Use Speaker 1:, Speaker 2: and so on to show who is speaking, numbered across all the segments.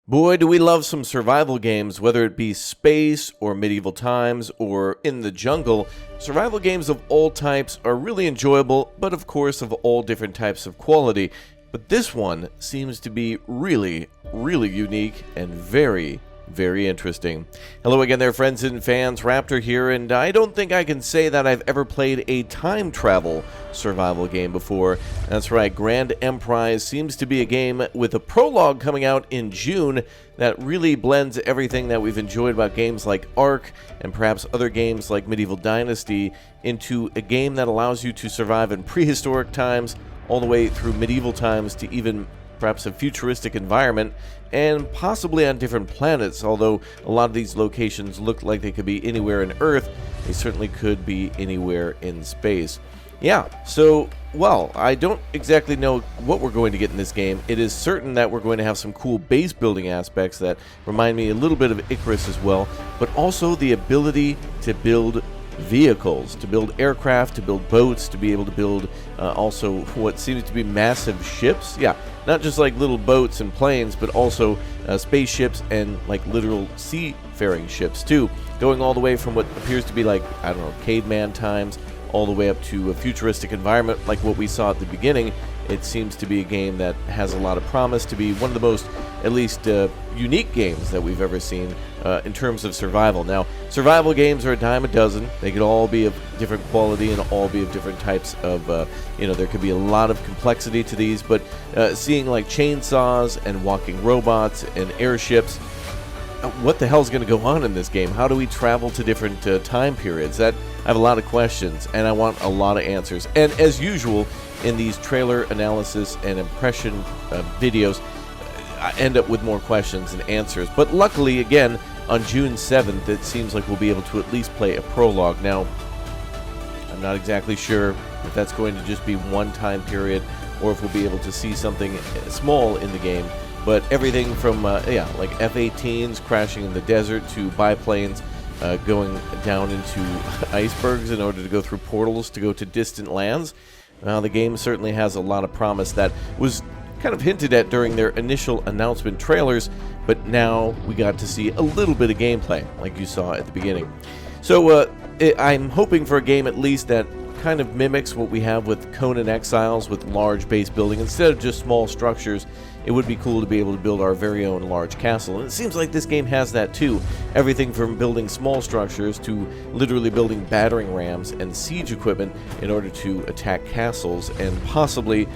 Speaker 1: Boy, do we love some survival games, whether it be space or medieval times or in the jungle. Survival games of all types are really enjoyable, but of course of all different types of quality. But this one seems to be really unique and very interesting. Hello again there, friends and fans. Raptor here, and I don't think I can say that I've ever played a time travel survival game before. That's right, Grand Emprise seems to be a game with a prologue coming out in June that really blends everything that we've enjoyed about games like Ark and perhaps other games like Medieval Dynasty into a game that allows you to survive in prehistoric times all the way through medieval times to even perhaps a futuristic environment, and possibly on different planets. Although a lot of these locations look like they could be anywhere in Earth, they certainly could be anywhere in space. Yeah, so, well, I don't exactly know what we're going to get in this game. It is certain that we're going to have some cool base building aspects that remind me a little bit of Icarus as well, but also the ability to build vehicles, to build aircraft, to build boats, to be able to build also what seems to be massive ships. Yeah, not just like little boats and planes, but also spaceships and like literal seafaring ships too, going all the way from what appears to be like, I don't know, caveman times all the way up to a futuristic environment like what we saw at the beginning. It seems to be a game that has a lot of promise to be one of the most, at least, unique games that we've ever seen in terms of survival. Now, survival games are a dime a dozen. They could all be of different quality and all be of different types of, there could be a lot of complexity to these, but seeing like chainsaws and walking robots and airships, what the hell's going to go on in this game? How do we travel to different time periods? I have a lot of questions, and I want a lot of answers. And as usual, in these trailer analysis and impression videos, I end up with more questions and answers. But luckily, again, on June 7th, it seems like we'll be able to at least play a prologue. Now, I'm not exactly sure if that's going to just be one time period or if we'll be able to see something small in the game. But everything from, like F-18s crashing in the desert to biplanes going down into icebergs in order to go through portals to go to distant lands. The game certainly has a lot of promise that was kind of hinted at during their initial announcement trailers, but now we got to see a little bit of gameplay, like you saw at the beginning. So I'm hoping for a game at least that kind of mimics what we have with Conan Exiles, with large base building. Instead of just small structures, it would be cool to be able to build our very own large castle. And it seems like this game has that too. Everything from building small structures to literally building battering rams and siege equipment in order to attack castles and possibly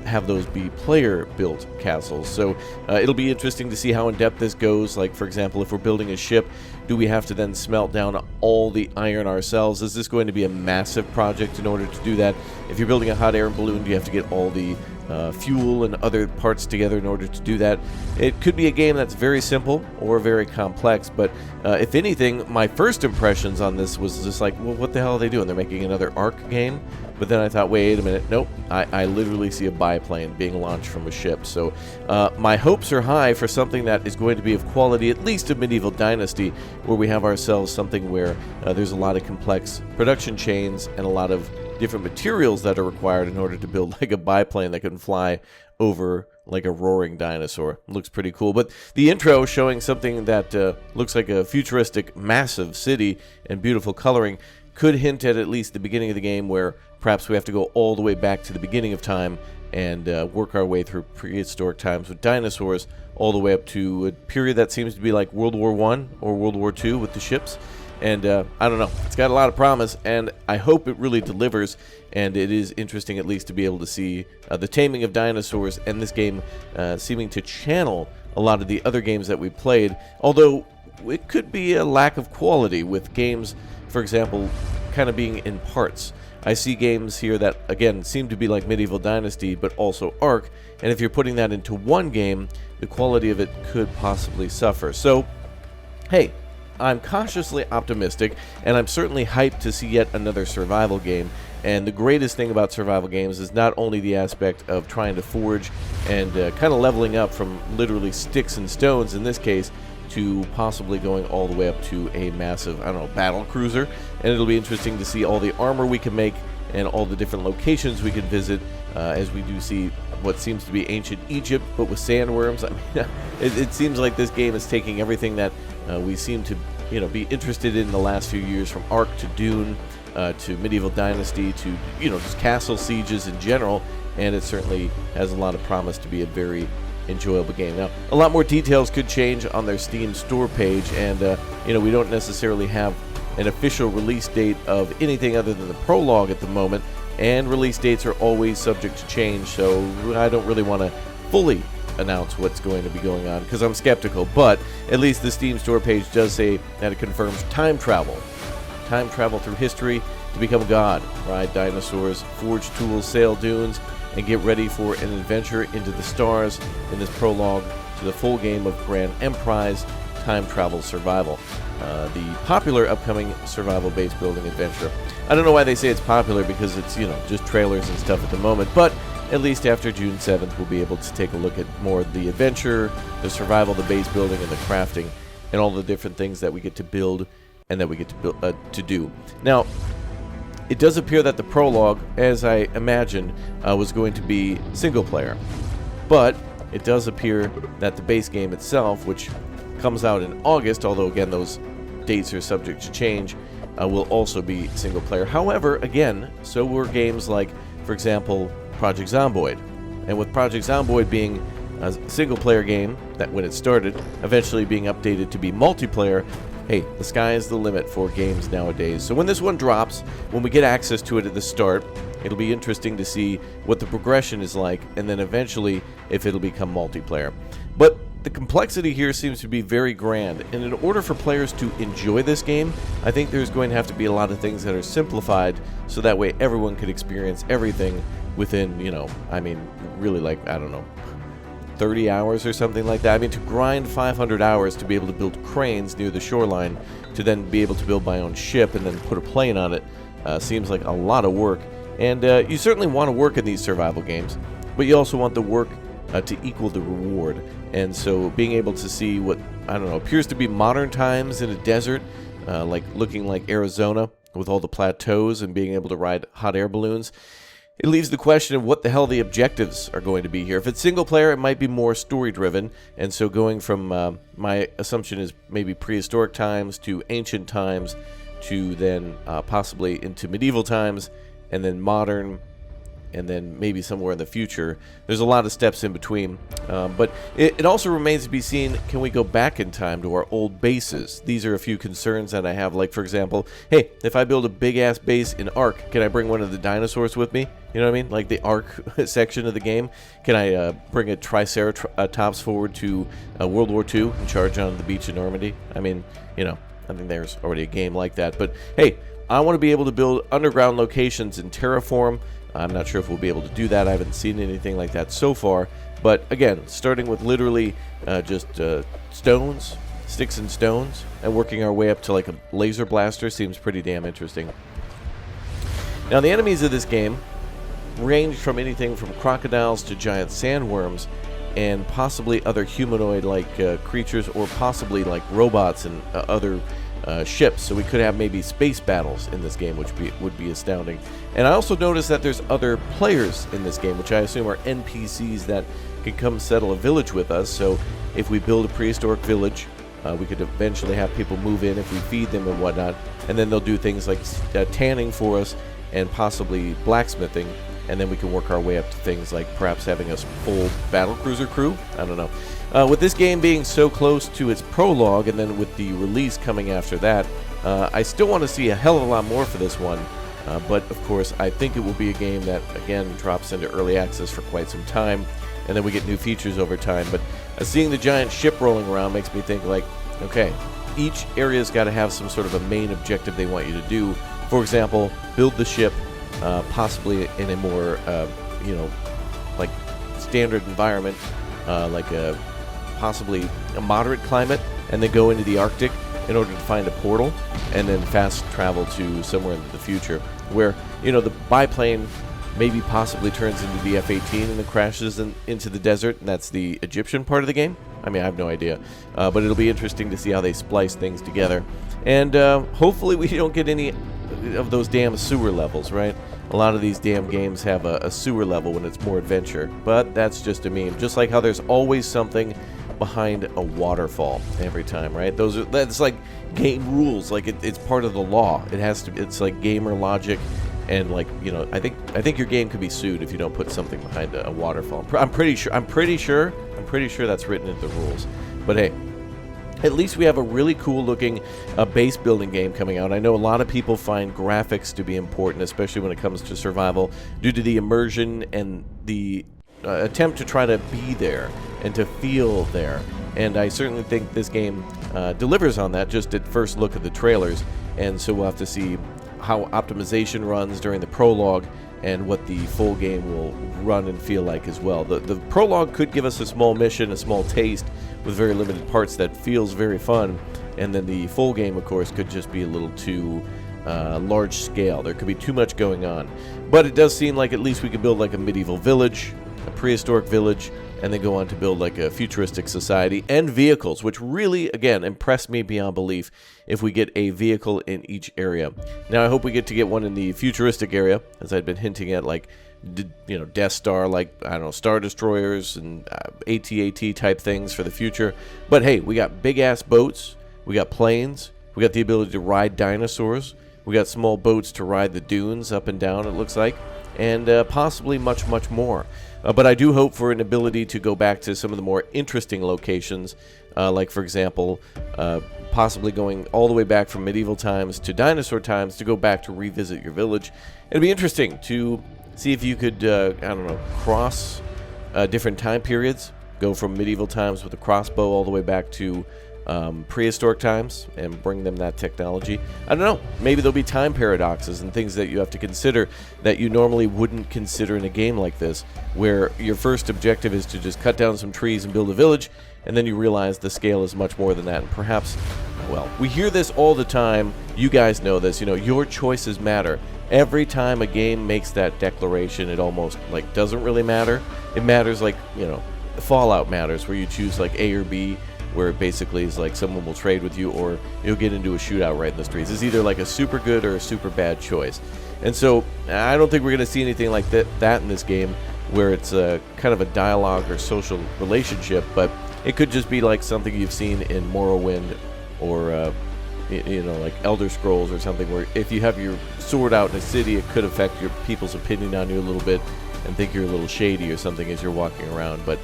Speaker 1: have those be player-built castles. So it'll be interesting to see how in-depth this goes. Like, for example, if we're building a ship, do we have to then smelt down all the iron ourselves? Is this going to be a massive project in order to do that? If you're building a hot air balloon, do you have to get all the fuel and other parts together in order to do that? It could be a game that's very simple or very complex, but if anything, my first impressions on this was just like, well, what the hell are they doing? They're making another Ark game? But then I thought, wait a minute, nope, I literally see a biplane being launched from a ship. So my hopes are high for something that is going to be of quality, at least of Medieval Dynasty, where we have ourselves something where there's a lot of complex production chains and a lot of different materials that are required in order to build like a biplane that can fly over like a roaring dinosaur. Looks pretty cool. But the intro showing something that looks like a futuristic massive city and beautiful coloring could hint at least the beginning of the game, where perhaps we have to go all the way back to the beginning of time and work our way through prehistoric times with dinosaurs all the way up to a period that seems to be like World War I or World War II with the ships. And I don't know, it's got a lot of promise, and I hope it really delivers. And it is interesting at least to be able to see the taming of dinosaurs, and this game seeming to channel a lot of the other games that we played, although it could be a lack of quality with games, for example, kind of being in parts. I see games here that, again, seem to be like Medieval Dynasty, but also Ark, and if you're putting that into one game, the quality of it could possibly suffer. So, hey, I'm cautiously optimistic, and I'm certainly hyped to see yet another survival game. And the greatest thing about survival games is not only the aspect of trying to forge and kind of leveling up from literally sticks and stones in this case, to possibly going all the way up to a massive, I don't know, battle cruiser. And it'll be interesting to see all the armor we can make and all the different locations we can visit as we do see what seems to be ancient Egypt, but with sandworms. I mean, it seems like this game is taking everything that we seem to be interested in the last few years, from Ark to Dune to Medieval Dynasty to just castle sieges in general, and it certainly has a lot of promise to be a very enjoyable game. Now, a lot more details could change on their Steam store page, and we don't necessarily have an official release date of anything other than the prologue at the moment, and release dates are always subject to change, so I don't really want to fully announce what's going to be going on because I'm skeptical. But at least the Steam store page does say that it confirms time travel through history to become God, ride dinosaurs, forge tools, sail dunes, and get ready for an adventure into the stars in this prologue to the full game of Grand Emprise Time Travel Survival, the popular upcoming survival-based building adventure. I don't know why they say it's popular, because it's just trailers and stuff at the moment, but at least after June 7th we'll be able to take a look at more of the adventure, the survival, the base building, and the crafting, and all the different things that we get to build and that we get to do. Now, it does appear that the prologue, as I imagined, was going to be single player. But it does appear that the base game itself, which comes out in August, although again those dates are subject to change, will also be single player. However, again, so were games like, for example, Project Zomboid. And with Project Zomboid being a single player game that when it started, eventually being updated to be multiplayer, hey, the sky is the limit for games nowadays. So when this one drops, when we get access to it at the start, it'll be interesting to see what the progression is like, and then eventually if it'll become multiplayer. But the complexity here seems to be very grand, and in order for players to enjoy this game, I think there's going to have to be a lot of things that are simplified, so that way everyone could experience everything within, really, like, I don't know, 30 hours or something like that. I mean, to grind 500 hours to be able to build cranes near the shoreline, to then be able to build my own ship and then put a plane on it, seems like a lot of work. And you certainly want to work in these survival games, but you also want the work to equal the reward. And so being able to see what, appears to be modern times in a desert, looking like Arizona with all the plateaus and being able to ride hot air balloons, it leaves the question of what the hell the objectives are going to be here. If it's single player, it might be more story driven, and so going from, my assumption is maybe prehistoric times to ancient times to then possibly into medieval times, and then modern, and then maybe somewhere in the future. There's a lot of steps in between, but it also remains to be seen, can we go back in time to our old bases? These are a few concerns that I have, like, for example, hey, if I build a big-ass base in Ark, can I bring one of the dinosaurs with me? You know what I mean? Like the Ark section of the game. Can I bring a Triceratops forward to World War II and charge on the beach in Normandy? I mean, I think there's already a game like that. But, hey, I want to be able to build underground locations in Terraform. I'm not sure if we'll be able to do that. I haven't seen anything like that so far. But again, starting with literally just stones, sticks and stones, and working our way up to like a laser blaster seems pretty damn interesting. Now, the enemies of this game range from anything from crocodiles to giant sandworms, and possibly other humanoid-like creatures, or possibly like robots and other ships. So we could have maybe space battles in this game, which would be astounding. And I also noticed that there's other players in this game, which I assume are NPCs that can come settle a village with us. So if we build a prehistoric village, we could eventually have people move in if we feed them and whatnot, and then they'll do things like tanning for us and possibly blacksmithing, and then we can work our way up to things like perhaps having a full battlecruiser crew. I don't know. With this game being so close to its prologue, and then with the release coming after that, I still want to see a hell of a lot more for this one. But of course, I think it will be a game that, again, drops into early access for quite some time, and then we get new features over time. But seeing the giant ship rolling around makes me think, like, okay, each area's got to have some sort of a main objective they want you to do. For example, build the ship, possibly in a more, like standard environment, possibly a moderate climate, and then go into the Arctic in order to find a portal, and then fast travel to somewhere in the future where, the biplane maybe possibly turns into the F-18 and then crashes into the desert, and that's the Egyptian part of the game. I mean, I have no idea. But it'll be interesting to see how they splice things together. And hopefully we don't get any of those damn sewer levels, right? A lot of these damn games have a sewer level when it's more adventure. But that's just a meme. Just like how there's always something behind a waterfall every time, right? That's like game rules. Like it's part of the law. It has to. It's like gamer logic. And like, you know, I think your game could be sued if you don't put something behind a waterfall. I'm pretty sure that's written into the rules. But hey, at least we have a really cool looking base building game coming out. I know a lot of people find graphics to be important, especially when it comes to survival, due to the immersion and the attempt to try to be there and to feel there. And I certainly think this game delivers on that just at first look at the trailers. And so we'll have to see how optimization runs during the prologue and what the full game will run and feel like as well. The prologue could give us a small mission, a small taste with very limited parts that feels very fun, and then the full game, of course, could just be a little too large scale. There could be too much going on. But it does seem like at least we could build like a medieval village, a prehistoric village, and then go on to build like a futuristic society and vehicles, which really, again, impressed me beyond belief if we get a vehicle in each area. Now, I hope we get one in the futuristic area, as I'd been hinting at, like, you know, Death Star, like, I don't know, Star Destroyers and AT-AT type things for the future. But hey, we got big-ass boats, we got planes, we got the ability to ride dinosaurs, we got small boats to ride the dunes up and down, it looks like, and possibly much, much more. But I do hope for an ability to go back to some of the more interesting locations, like, for example, possibly going all the way back from medieval times to dinosaur times to go back to revisit your village. It'd be interesting to see if you could, I don't know, cross different time periods, go from medieval times with a crossbow all the way back to prehistoric times and bring them that technology. I don't know. Maybe there'll be time paradoxes and things that you have to consider that you normally wouldn't consider in a game like this, where your first objective is to just cut down some trees and build a village, and then you realize the scale is much more than that. And perhaps, well, we hear this all the time. You guys know this. You know, your choices matter. Every time a game makes that declaration, it almost, like, doesn't really matter. It matters, like, you know, Fallout matters, where you choose, like, A or B, where it basically is like someone will trade with you or you'll get into a shootout right in the streets. It's either like a super good or a super bad choice. And so I don't think we're going to see anything like that in this game, where it's a kind of a dialogue or social relationship, but it could just be like something you've seen in Morrowind or you know, like Elder Scrolls or something, where if you have your sword out in a city, it could affect your people's opinion on you a little bit and think you're a little shady or something as you're walking around. But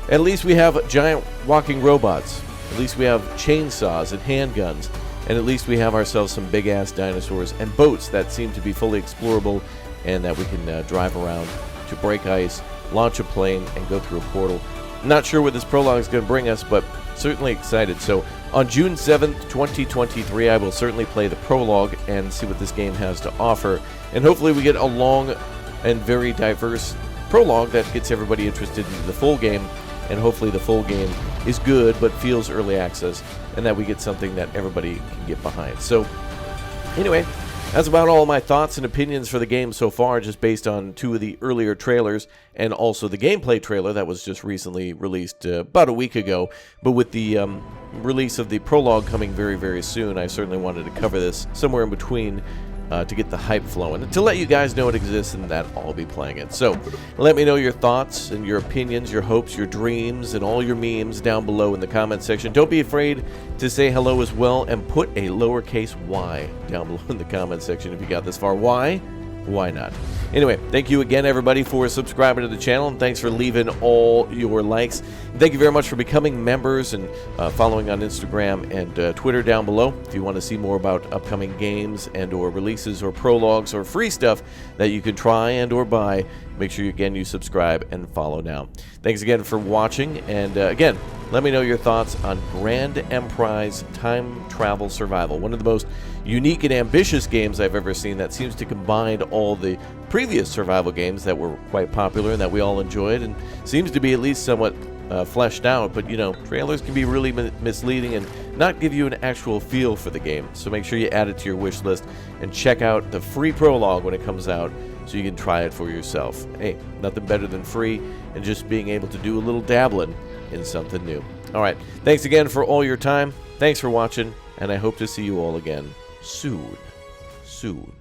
Speaker 1: at least we have giant walking robots. At least we have chainsaws and handguns. And at least we have ourselves some big-ass dinosaurs and boats that seem to be fully explorable and that we can drive around to break ice, launch a plane, and go through a portal. Not sure what this prologue is going to bring us, but certainly excited. So on June 7th, 2023, I will certainly play the prologue and see what this game has to offer. And hopefully we get a long and very diverse prologue that gets everybody interested in the full game. And hopefully the full game is good but feels early access, and that we get something that everybody can get behind. So anyway, that's about all my thoughts and opinions for the game so far, just based on 2 of the earlier trailers and also the gameplay trailer that was just recently released about a week ago. But with the release of the prologue coming very, very soon, I certainly wanted to cover this somewhere in between to get the hype flowing, to let you guys know it exists and that I'll be playing it. So let me know your thoughts and your opinions, your hopes, your dreams, and all your memes down below in the comment section. Don't be afraid to say hello as well, and put a lowercase y down below in the comment section if you got this far. Why? Why not? Anyway, thank you again, everybody, for subscribing to the channel, and thanks for leaving all your likes. Thank you very much for becoming members and following on Instagram and Twitter down below. If you want to see more about upcoming games and or releases or prologues or free stuff that you can try and or buy, make sure you subscribe and follow now. Thanks again for watching, and again, let me know your thoughts on Grand Emprise Time Travel Survival, one of the most unique and ambitious games I've ever seen that seems to combine all the previous survival games that were quite popular and that we all enjoyed, and seems to be at least somewhat fleshed out. But you know, trailers can be really misleading and not give you an actual feel for the game, so make sure you add it to your wish list and check out the free prologue when it comes out so you can try it for yourself. Hey, nothing better than free and just being able to do a little dabbling in something new. All right. Thanks again for all your time. Thanks for watching, and I hope to see you all again soon. Soon.